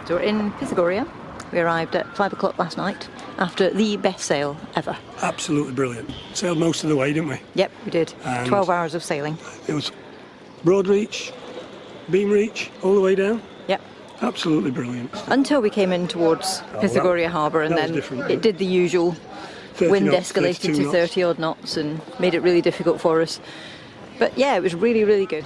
So we're in Pythagoras. We arrived at 5 o'clock last night after the best sail ever. Absolutely brilliant. Sailed most of the way, didn't we? Yep, we did. And 12 hours of sailing. It was broad reach, beam reach, all the way down. Yep. Absolutely brilliant. Until we came in towards Pythagoras harbour, and then it did the usual. Wind knots, escalated to 30 odd knots and made it really difficult for us. But yeah, it was really, really good.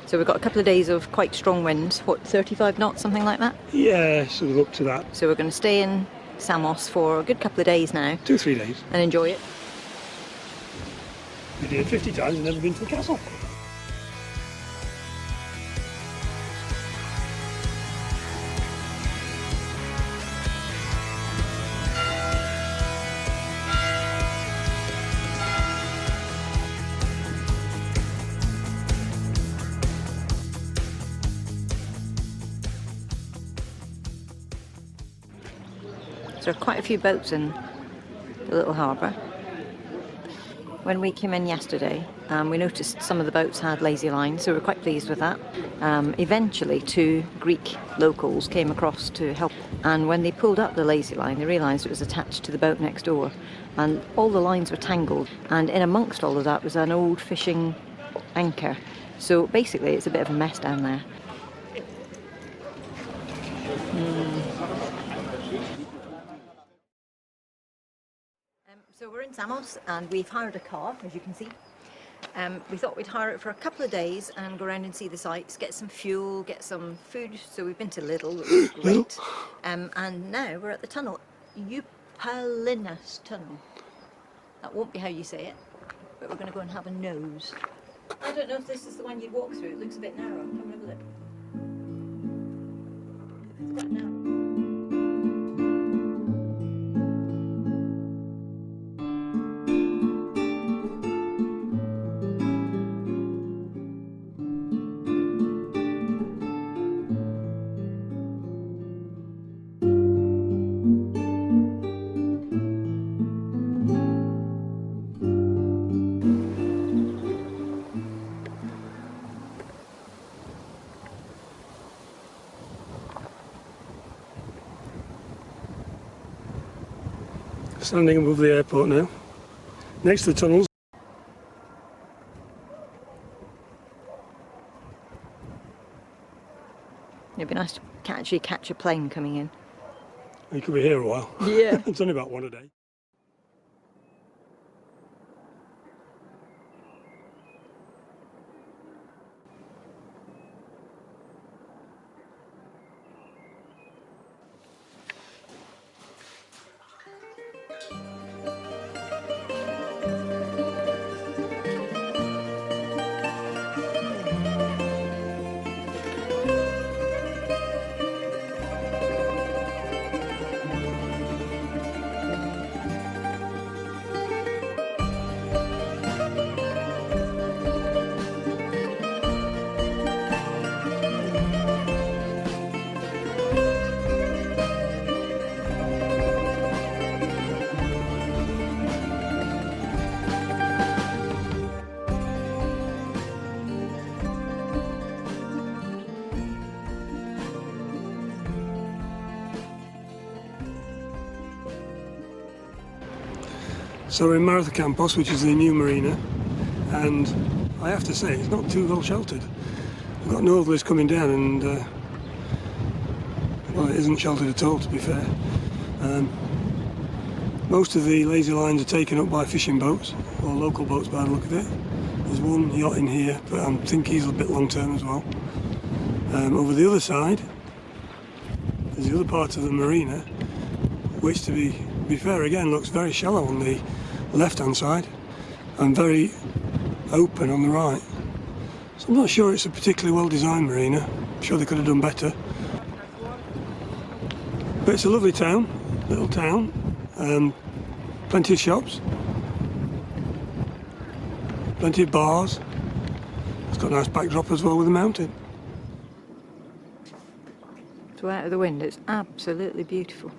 So we've got a couple of days of quite strong winds, what, 35 knots, something like that? Yeah, sort of up to that. So we're going to stay in Samos for a good couple of days now. 2-3 days. And enjoy it. We did it 50 times and never been to the castle. So there are quite a few boats in the little harbour. When we came in yesterday, we noticed some of the boats had lazy lines, so we were quite pleased with that. Eventually, 2 Greek locals came across to help, and when they pulled up the lazy line, they realised it was attached to the boat next door, and all the lines were tangled, and in amongst all of that was an old fishing anchor. So basically, it's a bit of a mess down there. So we're in Samos and we've hired a car, as you can see. We thought we'd hire it for a couple of days and go around and see the sights, get some fuel, get some food. So we've been to Lidl, which was great. And now we're at the tunnel, Eupalinus Tunnel. That won't be how you say it, but we're going to go and have a nose. I don't know if this is the one you'd walk through. It looks a bit narrow. Come and have a look. It's quite narrow. Standing above the airport now, next to the tunnels. It'd be nice to actually catch a plane coming in. You could be here a while. Yeah. It's only about 1 a day. So we're in Campos, which is the new marina, and I have to say it's not too well sheltered. We've got northerlies coming down and well, it isn't sheltered at all, to be fair. Most of the lazy lines are taken up by fishing boats, or local boats by the look of it. There's one yacht in here, but I think he's a bit long term as well. Over the other side, there's the other part of the marina, which to be fair again looks very shallow on the left hand side and very open on the right. So I'm not sure it's a particularly well designed marina. I'm sure they could have done better. But it's a lovely town, little town, plenty of shops, plenty of bars. It's got a nice backdrop as well with a mountain. So out of the wind, it's absolutely beautiful.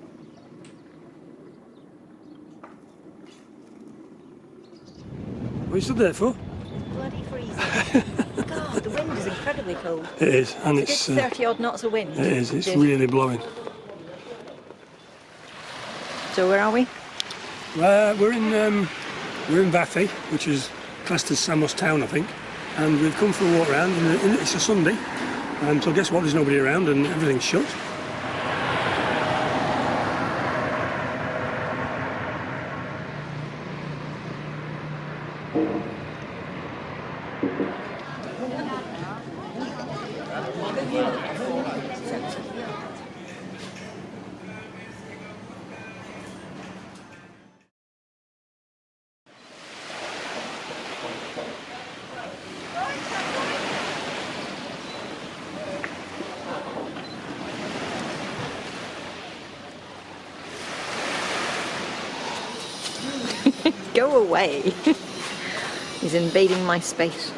What are you stood there for? Bloody freezing. God, the wind is incredible. incredibly cold. It is, and It's 30 odd knots of wind. It is. It's really blowing. So where are we? We're in Bathy, which is classed as Samos town, I think, and we've come for a walk around. And it's a Sunday, so guess what? There's nobody around, and everything's shut. Go away. He's invading my space.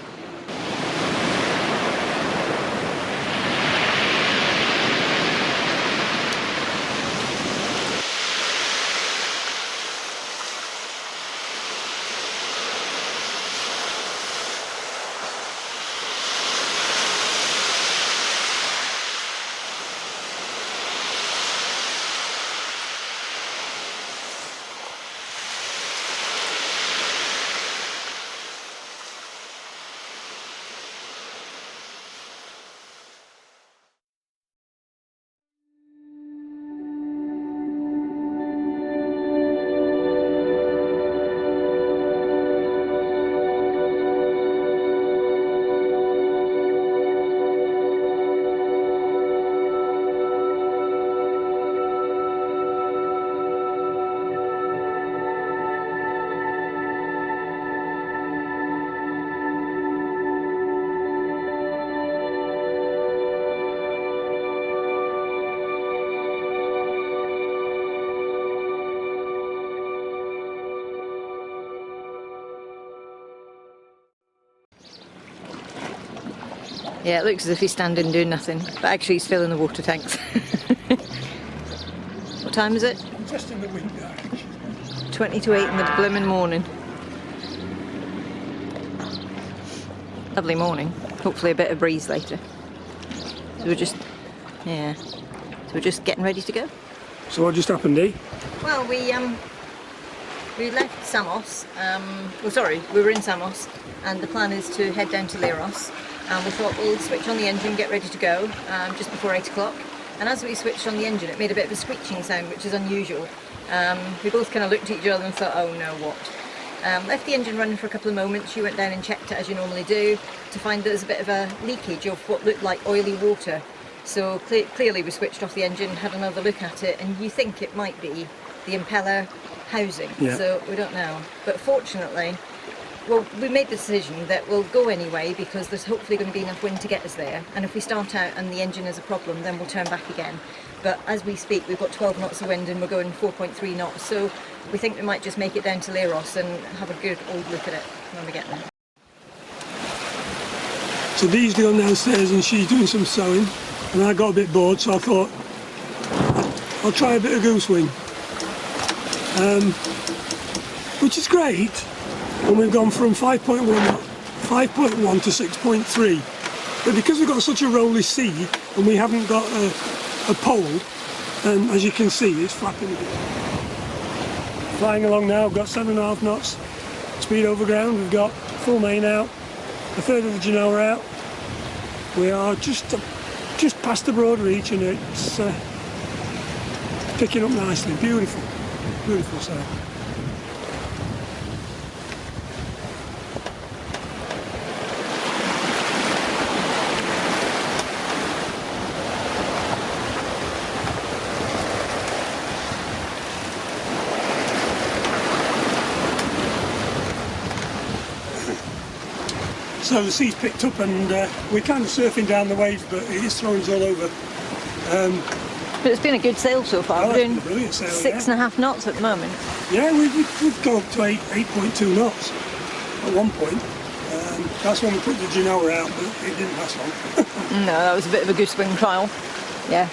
Yeah, it looks as if he's standing doing nothing, but actually he's filling the water tanks. What time is it? Just in the wind direction. 20 to 8 in the blooming morning. Lovely morning. Hopefully a bit of breeze later. So we're just, yeah. So we're just getting ready to go. So what just happened, eh? Well, we left Samos. We were in Samos, and the plan is to head down to Leros. We thought we'll switch on the engine, get ready to go just before 8 o'clock. And as we switched on the engine, it made a bit of a screeching sound, which is unusual. We both kind of looked at each other and thought, oh no, what? Left the engine running for a couple of moments. You went down and checked it as you normally do to find there was a bit of a leakage of what looked like oily water. So clearly we switched off the engine, had another look at it, and you think it might be the impeller housing. Yeah. So we don't know. But fortunately, well, we made the decision that we'll go anyway because there's hopefully going to be enough wind to get us there. And if we start out and the engine is a problem, then we'll turn back again. But as we speak, we've got 12 knots of wind and we're going 4.3 knots. So we think we might just make it down to Leros and have a good old look at it when we get there. So Dee's gone downstairs and she's doing some sewing, and I got a bit bored, so I thought I'll try a bit of goose wing, which is great. And we've gone from 5.1 to 6.3, but because we've got such a rolly sea and we haven't got a pole, and as you can see, it's flapping a bit. Flying along now, we've got 7.5 knots speed over ground. We've got full main out, a third of the Genoa out. We are just past the broad reach, and it's picking up nicely. Beautiful, beautiful sail. So the sea's picked up and we're kind of surfing down the waves, but it is throwing us all over. But it's been a good sail so far. Oh, We're doing a brilliant sail, 6.5 knots at the moment. Yeah, we've gone up to 8.2 knots at one point. That's when we put the Genoa out, but it didn't last long. No, that was a bit of a goose wing trial. Yeah,